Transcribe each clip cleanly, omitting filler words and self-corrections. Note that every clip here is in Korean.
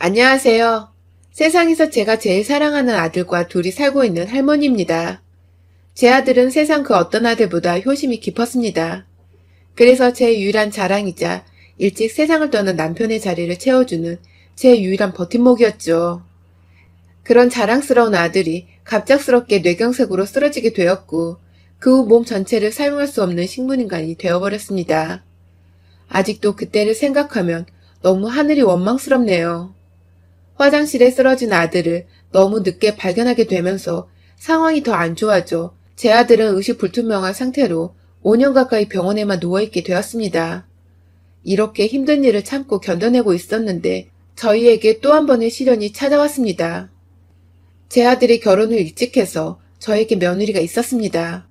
안녕하세요. 세상에서 제가 제일 사랑하는 아들과 둘이 살고 있는 할머니입니다. 제 아들은 세상 그 어떤 아들보다 효심이 깊었습니다. 그래서 제 유일한 자랑이자 일찍 세상을 떠난 남편의 자리를 채워주는 제 유일한 버팀목이었죠. 그런 자랑스러운 아들이 갑작스럽게 뇌경색으로 쓰러지게 되었고 그 후 몸 전체를 사용할 수 없는 식물인간이 되어버렸습니다. 아직도 그때를 생각하면 너무 하늘이 원망스럽네요. 화장실에 쓰러진 아들을 너무 늦게 발견하게 되면서 상황이 더 안 좋아져 제 아들은 의식불투명한 상태로 5년 가까이 병원에만 누워있게 되었습니다. 이렇게 힘든 일을 참고 견뎌내고 있었는데 저희에게 또 한 번의 시련이 찾아왔습니다. 제 아들이 결혼을 일찍 해서 저에게 며느리가 있었습니다.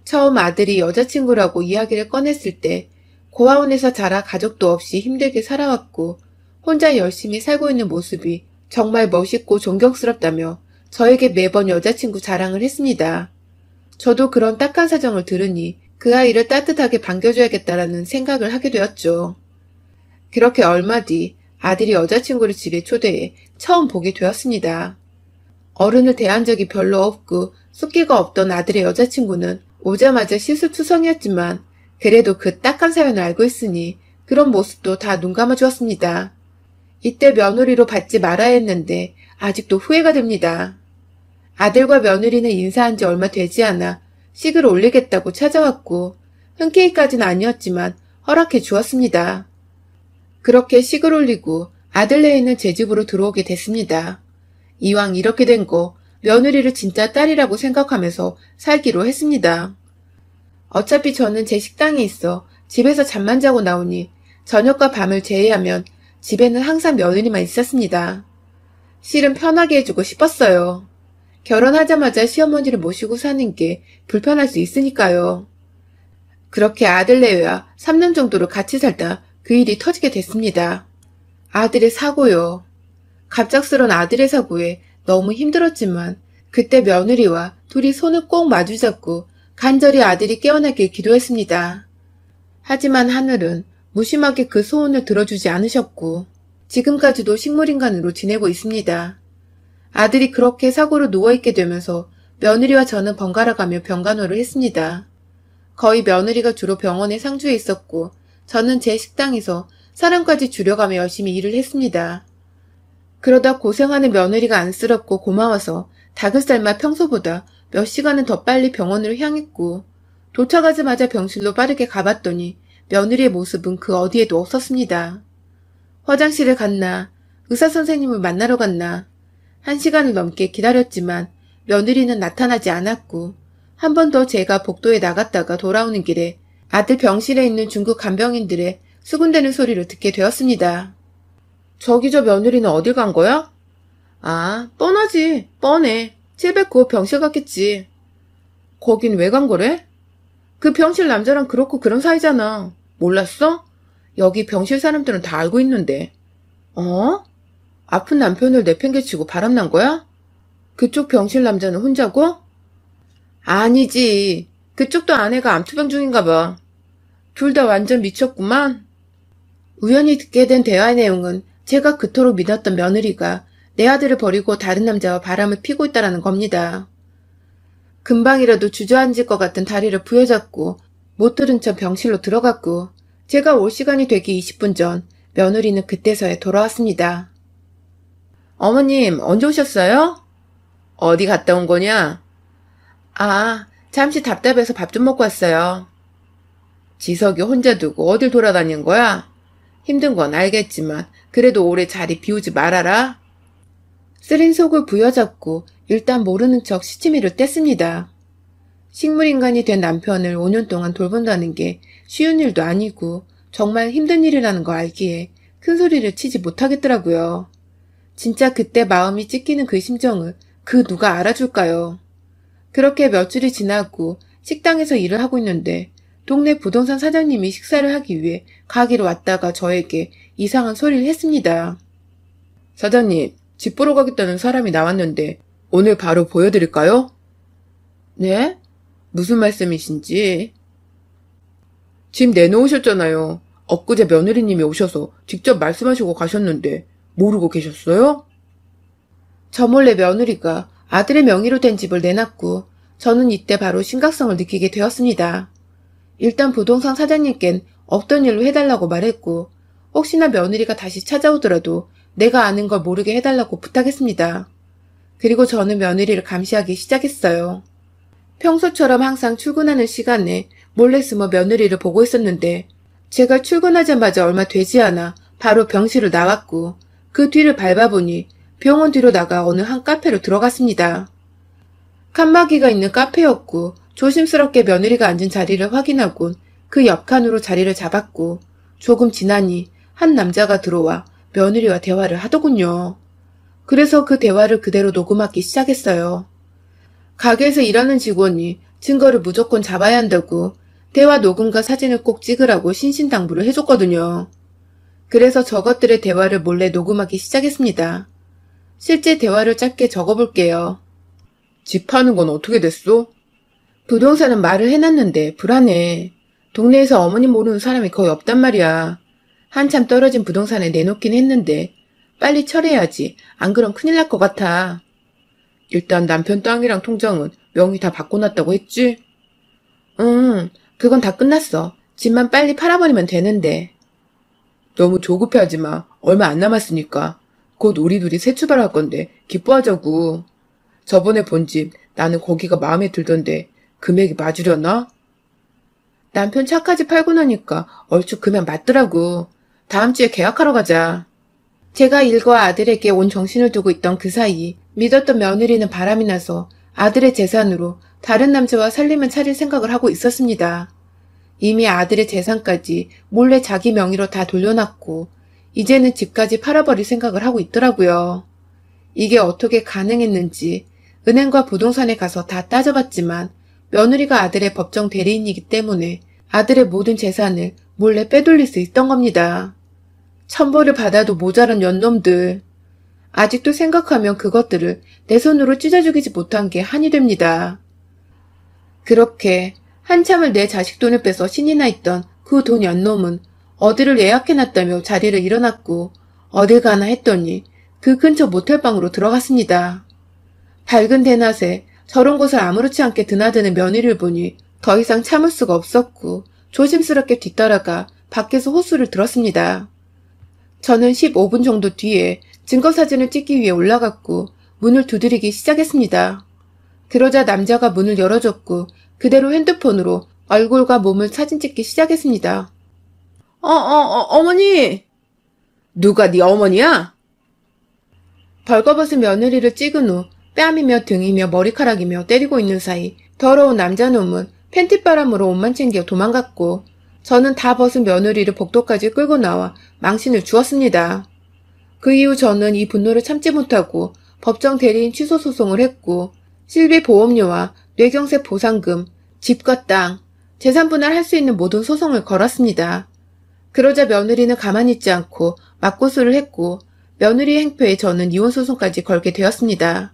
처음 아들이 여자친구라고 이야기를 꺼냈을 때 고아원에서 자라 가족도 없이 힘들게 살아왔고 혼자 열심히 살고 있는 모습이 정말 멋있고 존경스럽다며 저에게 매번 여자친구 자랑을 했습니다. 저도 그런 딱한 사정을 들으니 그 아이를 따뜻하게 반겨줘야겠다라는 생각을 하게 되었죠. 그렇게 얼마 뒤 아들이 여자친구를 집에 초대해 처음 보게 되었습니다. 어른을 대한 적이 별로 없고 숫기가 없던 아들의 여자친구는 오자마자 실수투성이었지만 그래도 그 딱한 사연을 알고 있으니 그런 모습도 다 눈 감아주었습니다. 이때 며느리로 받지 말아야 했는데 아직도 후회가 됩니다. 아들과 며느리는 인사한 지 얼마 되지 않아 식을 올리겠다고 찾아왔고 흔쾌히까지는 아니었지만 허락해 주었습니다. 그렇게 식을 올리고 아들네에는 제 집으로 들어오게 됐습니다. 이왕 이렇게 된 거 며느리를 진짜 딸이라고 생각하면서 살기로 했습니다. 어차피 저는 제 식당에 있어 집에서 잠만 자고 나오니 저녁과 밤을 제외하면 집에는 항상 며느리만 있었습니다. 실은 편하게 해주고 싶었어요. 결혼하자마자 시어머니를 모시고 사는 게 불편할 수 있으니까요. 그렇게 아들네와 3년 정도로 같이 살다 그 일이 터지게 됐습니다. 아들의 사고요. 갑작스런 아들의 사고에 너무 힘들었지만 그때 며느리와 둘이 손을 꼭 마주잡고 간절히 아들이 깨어나길 기도했습니다. 하지만 하늘은 무심하게 그 소원을 들어주지 않으셨고 지금까지도 식물인간으로 지내고 있습니다. 아들이 그렇게 사고로 누워있게 되면서 며느리와 저는 번갈아가며 병간호를 했습니다. 거의 며느리가 주로 병원에 상주해 있었고 저는 제 식당에서 사람까지 줄여가며 열심히 일을 했습니다. 그러다 고생하는 며느리가 안쓰럽고 고마워서 닭을 삶아 평소보다 몇 시간은 더 빨리 병원으로 향했고 도착하자마자 병실로 빠르게 가봤더니 며느리의 모습은 그 어디에도 없었습니다. 화장실을 갔나 의사 선생님을 만나러 갔나 1시간을 넘게 기다렸지만 며느리는 나타나지 않았고 한 번 더 제가 복도에 나갔다가 돌아오는 길에 아들 병실에 있는 중국 간병인들의 수군대는 소리를 듣게 되었습니다. 저기 저 며느리는 어딜 간 거야? 아, 뻔하지. 뻔해. 709 병실 갔겠지. 거긴 왜 간 거래? 그 병실 남자랑 그렇고 그런 사이잖아. 몰랐어? 여기 병실 사람들은 다 알고 있는데. 어? 아픈 남편을 내팽개치고 바람난 거야? 그쪽 병실 남자는 혼자고? 아니지. 그쪽도 아내가 암투병 중인가 봐. 둘 다 완전 미쳤구만. 우연히 듣게 된 대화의 내용은 제가 그토록 믿었던 며느리가 내 아들을 버리고 다른 남자와 바람을 피고 있다라는 겁니다. 금방이라도 주저앉을 것 같은 다리를 부여잡고 못 들은 척 병실로 들어갔고 제가 올 시간이 되기 20분 전 며느리는 그때서야 돌아왔습니다. 어머님, 언제 오셨어요? 어디 갔다 온 거냐? 아, 잠시 답답해서 밥 좀 먹고 왔어요. 지석이 혼자 두고 어딜 돌아다닌 거야? 힘든 건 알겠지만 그래도 오래 자리 비우지 말아라. 쓰린 속을 부여잡고 일단 모르는 척 시치미를 뗐습니다. 식물인간이 된 남편을 5년 동안 돌본다는 게 쉬운 일도 아니고 정말 힘든 일이라는 거 알기에 큰 소리를 치지 못하겠더라고요. 진짜 그때 마음이 찢기는 그 심정을 그 누가 알아줄까요? 그렇게 며칠이 지나고 식당에서 일을 하고 있는데 동네 부동산 사장님이 식사를 하기 위해 가게로 왔다가 저에게 이상한 소리를 했습니다. 사장님, 집 보러 가겠다는 사람이 나왔는데 오늘 바로 보여드릴까요? 네? 무슨 말씀이신지. 집 내놓으셨잖아요. 엊그제 며느리님이 오셔서 직접 말씀하시고 가셨는데 모르고 계셨어요? 저 몰래 며느리가 아들의 명의로 된 집을 내놨고 저는 이때 바로 심각성을 느끼게 되었습니다. 일단 부동산 사장님껜 없던 일로 해달라고 말했고 혹시나 며느리가 다시 찾아오더라도 내가 아는 걸 모르게 해달라고 부탁했습니다. 그리고 저는 며느리를 감시하기 시작했어요. 평소처럼 항상 출근하는 시간에 몰래 숨어 며느리를 보고 있었는데 제가 출근하자마자 얼마 되지 않아 바로 병실을 나왔고 그 뒤를 밟아보니 병원 뒤로 나가 어느 한 카페로 들어갔습니다. 칸막이가 있는 카페였고 조심스럽게 며느리가 앉은 자리를 확인하곤 그 옆 칸으로 자리를 잡았고 조금 지나니 한 남자가 들어와 며느리와 대화를 하더군요. 그래서 그 대화를 그대로 녹음하기 시작했어요. 가게에서 일하는 직원이 증거를 무조건 잡아야 한다고 대화 녹음과 사진을 꼭 찍으라고 신신당부를 해줬거든요. 그래서 저것들의 대화를 몰래 녹음하기 시작했습니다. 실제 대화를 짧게 적어볼게요. 집 파는 건 어떻게 됐어? 부동산은 말을 해놨는데 불안해. 동네에서 어머니 모르는 사람이 거의 없단 말이야. 한참 떨어진 부동산에 내놓긴 했는데 빨리 철회해야지. 안 그럼 큰일 날 것 같아. 일단 남편 땅이랑 통장은 명의 다 바꿔놨다고 했지? 응, 그건 다 끝났어. 집만 빨리 팔아버리면 되는데. 너무 조급해하지 마. 얼마 안 남았으니까. 곧 우리 둘이 새 출발할 건데 기뻐하자고. 저번에 본 집 나는 거기가 마음에 들던데 금액이 맞으려나? 남편 차까지 팔고 나니까 얼추 금액 맞더라고. 다음 주에 계약하러 가자. 제가 일과 아들에게 온 정신을 두고 있던 그 사이 믿었던 며느리는 바람이 나서 아들의 재산으로 다른 남자와 살림을 차릴 생각을 하고 있었습니다. 이미 아들의 재산까지 몰래 자기 명의로 다 돌려놨고 이제는 집까지 팔아버릴 생각을 하고 있더라고요. 이게 어떻게 가능했는지 은행과 부동산에 가서 다 따져봤지만 며느리가 아들의 법정 대리인이기 때문에 아들의 모든 재산을 몰래 빼돌릴 수 있던 겁니다. 천벌을 받아도 모자란 연놈들. 아직도 생각하면 그것들을 내 손으로 찢어죽이지 못한 게 한이 됩니다. 그렇게 한참을 내 자식 돈을 빼서 신이 나 있던 그 돈 연놈은 어디를 예약해놨다며 자리를 일어났고 어딜 가나 했더니 그 근처 모텔방으로 들어갔습니다. 밝은 대낮에 저런 곳을 아무렇지 않게 드나드는 며느리를 보니 더 이상 참을 수가 없었고 조심스럽게 뒤따라가 밖에서 호수를 들었습니다. 저는 15분 정도 뒤에 증거사진을 찍기 위해 올라갔고 문을 두드리기 시작했습니다. 그러자 남자가 문을 열어줬고 그대로 핸드폰으로 얼굴과 몸을 사진 찍기 시작했습니다. 어머니! 누가 네 어머니야? 벌거벗은 며느리를 찍은 후 뺨이며 등이며 머리카락이며 때리고 있는 사이 더러운 남자놈은 팬티바람으로 옷만 챙겨 도망갔고 저는 다 벗은 며느리를 복도까지 끌고 나와 망신을 주었습니다. 그 이후 저는 이 분노를 참지 못하고 법정 대리인 취소 소송을 했고 실비 보험료와 뇌경색 보상금, 집과 땅, 재산 분할할 수 있는 모든 소송을 걸었습니다. 그러자 며느리는 가만히 있지 않고 맞고수를 했고 며느리 행패에 저는 이혼소송까지 걸게 되었습니다.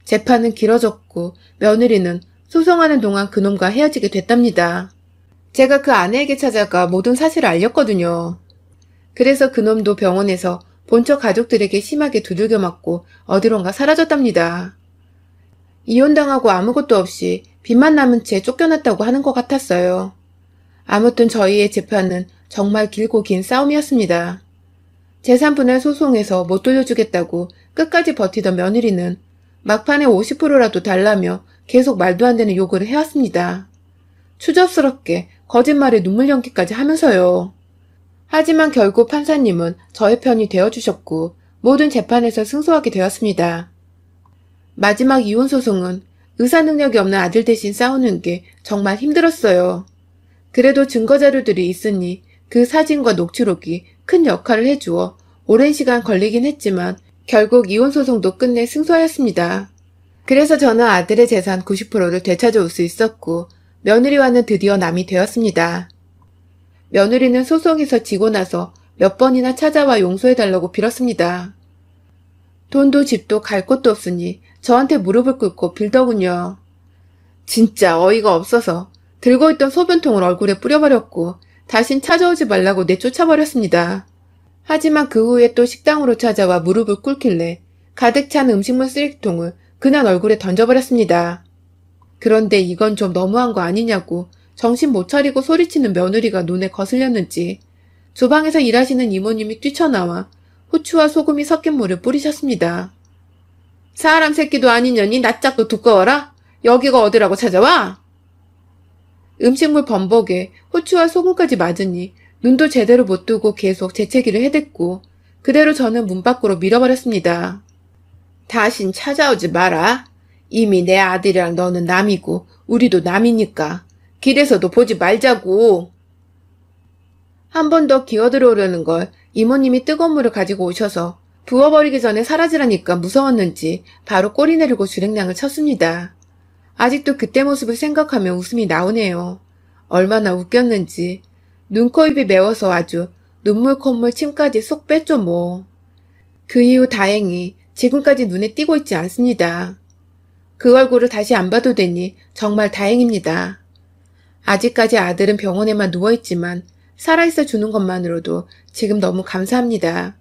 재판은 길어졌고 며느리는 소송하는 동안 그놈과 헤어지게 됐답니다. 제가 그 아내에게 찾아가 모든 사실을 알렸거든요. 그래서 그놈도 병원에서 본처 가족들에게 심하게 두들겨 맞고 어디론가 사라졌답니다. 이혼당하고 아무것도 없이 빚만 남은 채 쫓겨났다고 하는 것 같았어요. 아무튼 저희의 재판은 정말 길고 긴 싸움이었습니다. 재산분할 소송에서 못 돌려주겠다고 끝까지 버티던 며느리는 막판에 50%라도 달라며 계속 말도 안 되는 요구를 해왔습니다. 추접스럽게 거짓말에 눈물 연기까지 하면서요. 하지만 결국 판사님은 저의 편이 되어주셨고 모든 재판에서 승소하게 되었습니다. 마지막 이혼소송은 의사 능력이 없는 아들 대신 싸우는 게 정말 힘들었어요. 그래도 증거자료들이 있으니 그 사진과 녹취록이 큰 역할을 해주어 오랜 시간 걸리긴 했지만 결국 이혼소송도 끝내 승소하였습니다. 그래서 저는 아들의 재산 90%를 되찾아올 수 있었고 며느리와는 드디어 남이 되었습니다. 며느리는 소송에서 지고 나서 몇 번이나 찾아와 용서해달라고 빌었습니다. 돈도 집도 갈 곳도 없으니 저한테 무릎을 꿇고 빌더군요. 진짜 어이가 없어서 들고 있던 소변통을 얼굴에 뿌려버렸고 다신 찾아오지 말라고 내쫓아버렸습니다. 하지만 그 후에 또 식당으로 찾아와 무릎을 꿇길래 가득 찬 음식물 쓰레기통을 그날 얼굴에 던져버렸습니다. 그런데 이건 좀 너무한 거 아니냐고 정신 못 차리고 소리치는 며느리가 눈에 거슬렸는지 주방에서 일하시는 이모님이 뛰쳐나와 후추와 소금이 섞인 물을 뿌리셨습니다. 사람 새끼도 아닌 년이 낯짝도 두꺼워라? 여기가 어디라고 찾아와? 음식물 범벅에 후추와 소금까지 맞으니 눈도 제대로 못 뜨고 계속 재채기를 해댔고 그대로 저는 문 밖으로 밀어버렸습니다. 다신 찾아오지 마라. 이미 내 아들이랑 너는 남이고 우리도 남이니까 길에서도 보지 말자고. 한 번 더 기어들어오려는 걸 이모님이 뜨거운 물을 가지고 오셔서 부어버리기 전에 사라지라니까 무서웠는지 바로 꼬리 내리고 주랭랑을 쳤습니다. 아직도 그때 모습을 생각하면 웃음이 나오네요. 얼마나 웃겼는지. 눈, 코, 입이 매워서 아주 눈물, 콧물, 침까지 쏙 뺐죠 뭐. 그 이후 다행히 지금까지 눈에 띄고 있지 않습니다. 그 얼굴을 다시 안 봐도 되니 정말 다행입니다. 아직까지 아들은 병원에만 누워있지만 살아있어 주는 것만으로도 지금 너무 감사합니다.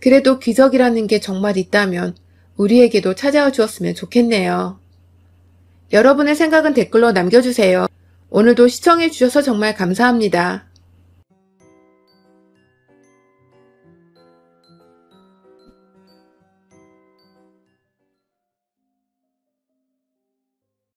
그래도 기적이라는 게 정말 있다면 우리에게도 찾아와 주었으면 좋겠네요. 여러분의 생각은 댓글로 남겨주세요. 오늘도 시청해주셔서 정말 감사합니다.